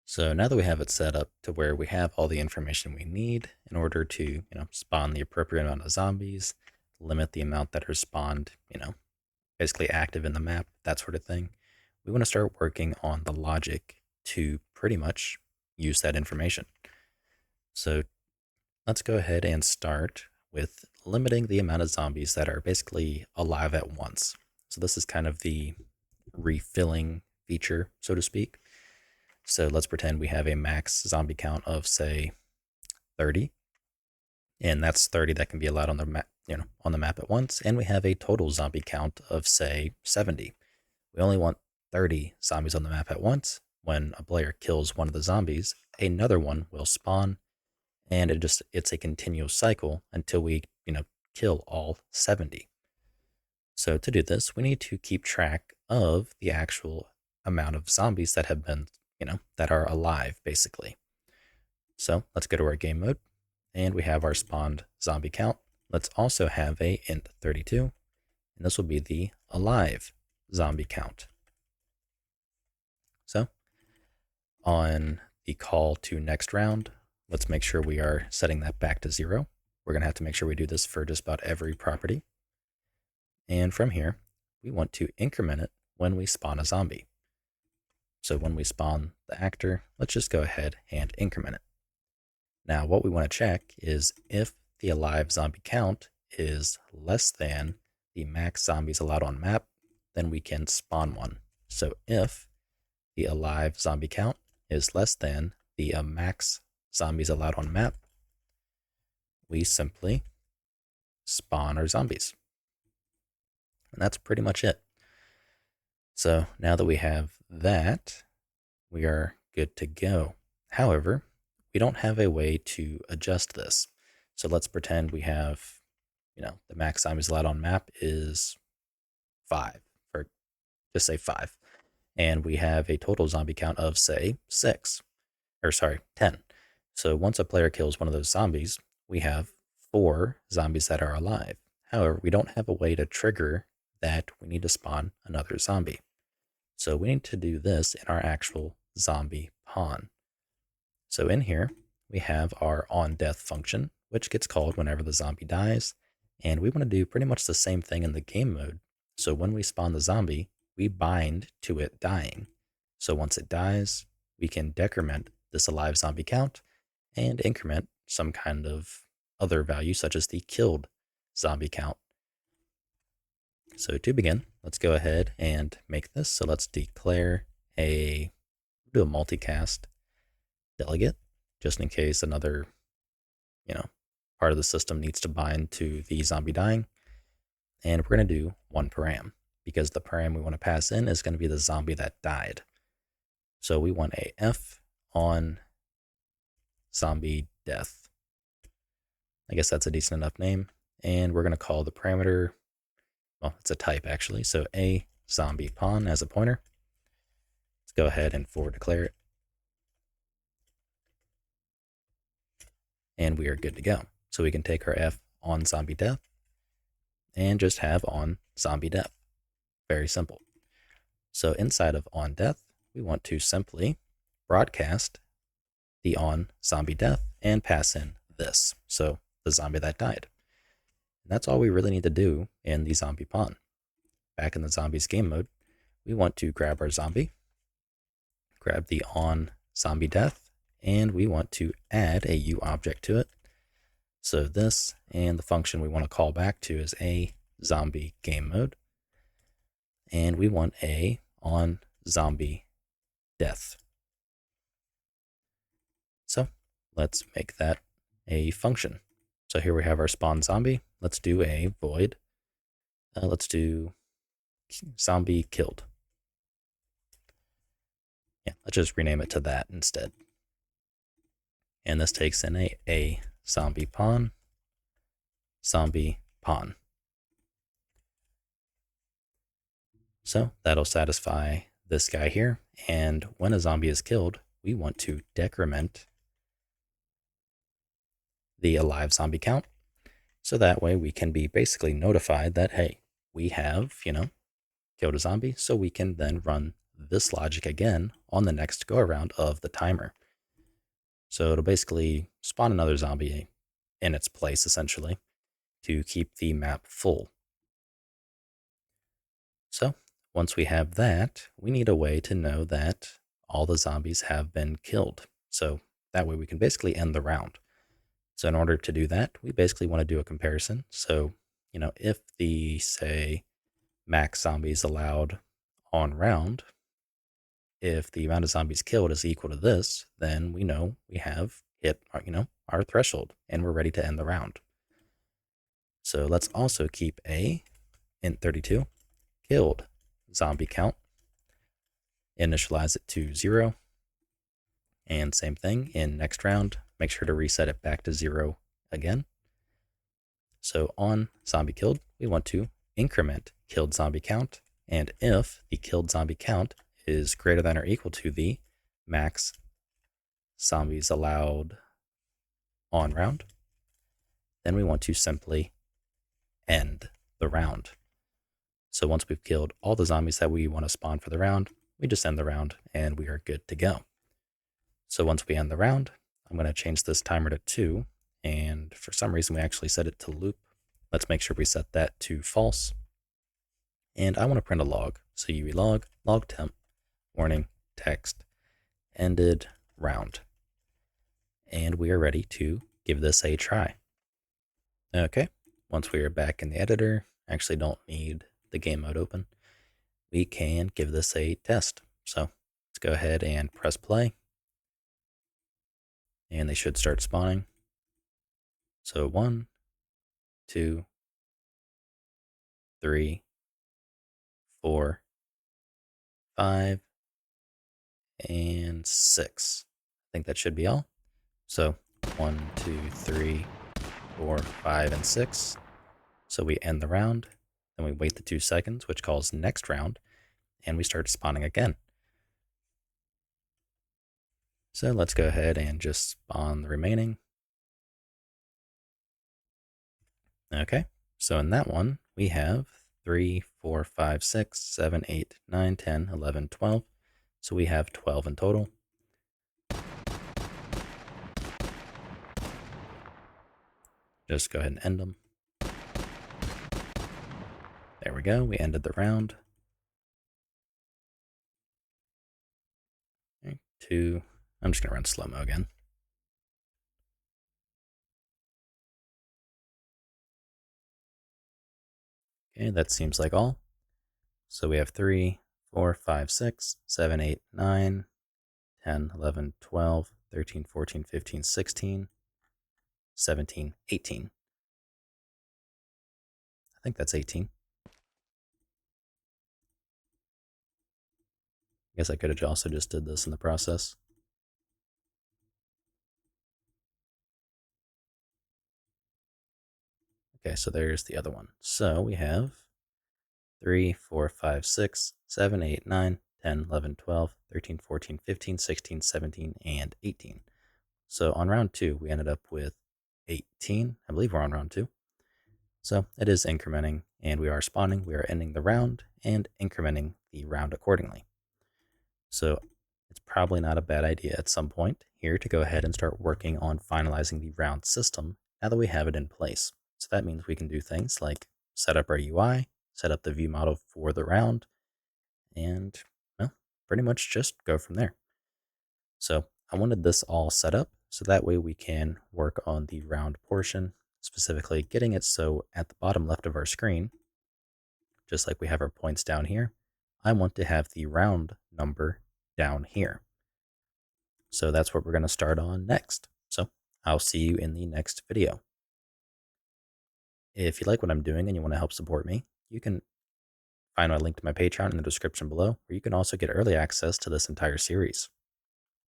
So now that we have it set up to where we have all the information we need in order to, spawn the appropriate amount of zombies, limit the amount that are spawned, basically active in the map, that sort of thing, we want to start working on the logic to pretty much use that information. So let's go ahead and start with limiting the amount of zombies that are basically alive at once. So this is kind of the refilling feature, so to speak. So let's pretend we have a max zombie count of, say, 30, and that's 30 that can be allowed on the map, on the map at once. And we have a total zombie count of, say, 70. We only want 30 zombies on the map at once. When a player kills one of the zombies, another one will spawn, and it's a continuous cycle until we, kill all 70. So to do this, we need to keep track of the actual amount of zombies that have been, that are alive, basically. So let's go to our game mode, and we have our spawned zombie count. Let's also have a int 32, and this will be the alive zombie count. So on the call to next round, let's make sure we are setting that back to 0. We're going to have to make sure we do this for just about every property. And from here, we want to increment it when we spawn a zombie. So when we spawn the actor, let's just go ahead and increment it. Now, what we want to check is if the alive zombie count is less than the max zombies allowed on map, then we can spawn one. So if the alive zombie count is less than the max zombies allowed on map, we simply spawn our zombies. And that's pretty much it. So now that we have that, we are good to go. However, we don't have a way to adjust this. So let's pretend we have, the max zombies allowed on map is 5, or just say 5. And we have a total zombie count of, say, 6, or sorry, 10. So once a player kills one of those zombies, we have 4 zombies that are alive. However, we don't have a way to trigger that we need to spawn another zombie. So we need to do this in our actual zombie pawn. So in here, we have our onDeath function, which gets called whenever the zombie dies. And we want to do pretty much the same thing in the game mode. So when we spawn the zombie, we bind to it dying. So once it dies, we can decrement this alive zombie count and increment some kind of other value, such as the killed zombie count. So to begin, let's go ahead and make this. So let's declare do a multicast delegate, just in case another, part of the system needs to bind to the zombie dying. And we're going to do one param, because the param we want to pass in is going to be the zombie that died. So we want a f on zombie death. I guess that's a decent enough name. And we're going to call the parameter, well, it's a type actually, so a zombie pawn as a pointer. Let's go ahead and for declare it. And we are good to go. So we can take our f on zombie death and just have on zombie death. Very simple. So inside of on death, we want to simply broadcast the on zombie death and pass in this. So the zombie that died. And that's all we really need to do in the zombie pawn. Back in the zombies game mode, we want to grab our zombie, grab the on zombie death, and we want to add a U object to it. So this and the function we want to call back to is a zombie game mode. And we want a on zombie death. So let's make that a function. So here we have our spawn zombie. Let's do a void. Let's do zombie killed. Yeah, let's just rename it to that instead. And this takes in a zombie pawn, zombie pawn. So that'll satisfy this guy here. And when a zombie is killed, we want to decrement the alive zombie count. So that way we can be basically notified that, hey, we have, killed a zombie. So we can then run this logic again on the next go around of the timer. So it'll basically spawn another zombie in its place, essentially, to keep the map full. So once we have that, we need a way to know that all the zombies have been killed. So that way we can basically end the round. So in order to do that, we basically want to do a comparison. So, if the, say, max zombies allowed on round, if the amount of zombies killed is equal to this, then we know we have hit our threshold and we're ready to end the round. So let's also keep a int32 killed zombie count, initialize it to 0, and same thing in next round, make sure to reset it back to 0 again. So on zombie killed, we want to increment killed zombie count, and if the killed zombie count is greater than or equal to the max zombies allowed on round, then we want to simply end the round. So once we've killed all the zombies that we want to spawn for the round, we just end the round and we are good to go. So once we end the round, I'm going to change this timer to 2, and for some reason we actually set it to loop. Let's make sure we set that to false. And I want to print a log. So UE log temp, warning, text, ended round. And we are ready to give this a try. Okay, once we are back in the editor, actually don't need the game mode open, we can give this a test. So let's go ahead and press play. And they should start spawning. So 1, 2, 3, 4, 5, and 6. I think that should be all. So 1, 2, 3, 4, 5, and 6. So we end the round, then we wait the 2 seconds, which calls next round, and we start spawning again. So let's go ahead and just spawn the remaining. Okay, so in that one, we have 3, 4, 5, 6, 7, 8, 9, 10, 11, 12. So we have 12 in total. Just go ahead and end them. There we go, we ended the round. Okay, 2, I'm just gonna run slow-mo again. Okay, that seems like all. So we have 3, 4, 5, 6, 7, 8, 9, 10, 11, 12, 13, 14, 15, 16, 17, 18. I think that's 18. I guess I could have also just did this in the process. Okay, so there's the other one. So we have 3, 4, 5, 6, 7, 8, 9, 10, 11, 12, 13, 14, 15, 16, 17, and 18. So on round 2, we ended up with 18. I believe we're on round 2. So it is incrementing, and we are spawning. We are ending the round and incrementing the round accordingly. So it's probably not a bad idea at some point here to go ahead and start working on finalizing the round system now that we have it in place. So that means we can do things like set up our UI, set up the view model for the round, and well, pretty much just go from there. So I wanted this all set up so that way we can work on the round portion, specifically getting it so at the bottom left of our screen, just like we have our points down here, I want to have the round number down here. So that's what we're going to start on next. So I'll see you in the next video. If you like what I'm doing and you want to help support me, you can find my link to my Patreon in the description below, where you can also get early access to this entire series.